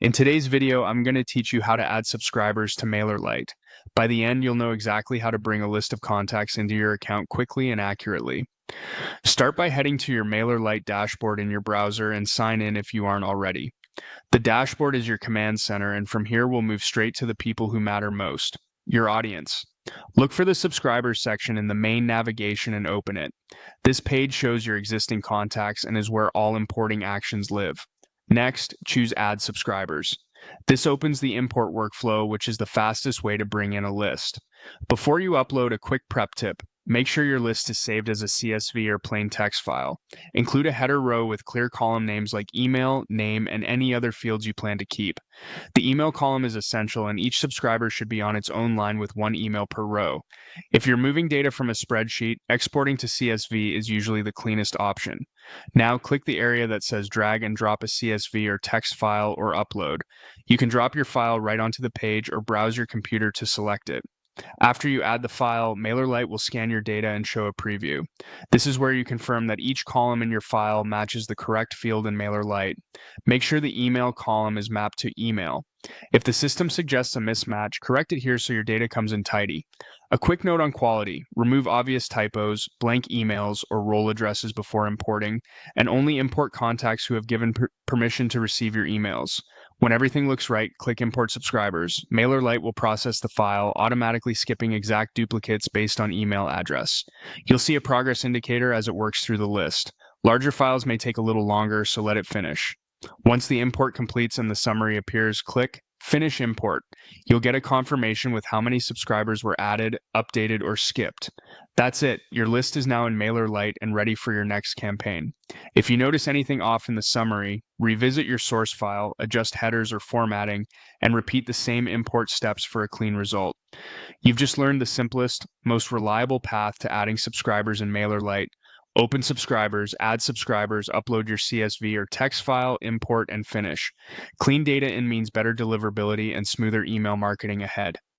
In today's video, I'm going to teach you how to add subscribers to Mailerlite. By the end, you'll know exactly how to bring a list of contacts into your account quickly and accurately. Start by heading to your Mailerlite dashboard in your browser and sign in if you aren't already. The dashboard is your command center, and from here we'll move straight to the people who matter most, your audience. Look for the subscribers section in the main navigation and open it. This page shows your existing contacts and is where all importing actions live. Next, choose Add Subscribers. This opens the import workflow, which is the fastest way to bring in a list. Before you upload, a quick prep tip. Make sure your list is saved as a CSV or plain text file. Include a header row with clear column names like email, name, and any other fields you plan to keep. The email column is essential, and each subscriber should be on its own line with one email per row. If you're moving data from a spreadsheet, exporting to CSV is usually the cleanest option. Now click the area that says drag and drop a CSV or text file or upload. You can drop your file right onto the page or browse your computer to select it. After you add the file, Mailerlite will scan your data and show a preview. This is where you confirm that each column in your file matches the correct field in Mailerlite. Make sure the email column is mapped to email. If the system suggests a mismatch, correct it here so your data comes in tidy. A quick note on quality: remove obvious typos, blank emails, or role addresses before importing, and only import contacts who have given permission to receive your emails. When everything looks right, click Import Subscribers. Mailerlite will process the file, automatically skipping exact duplicates based on email address. You'll see a progress indicator as it works through the list. Larger files may take a little longer, so let it finish. Once the import completes and the summary appears, click Finish Import. You'll get a confirmation with how many subscribers were added, updated, or skipped. That's it. Your list is now in Mailerlite and ready for your next campaign. If you notice anything off in the summary, revisit your source file, adjust headers or formatting, and repeat the same import steps for a clean result. You've just learned the simplest, most reliable path to adding subscribers in Mailerlite. Open subscribers, add subscribers, upload your CSV or text file, import, and finish. Clean data in means better deliverability and smoother email marketing ahead.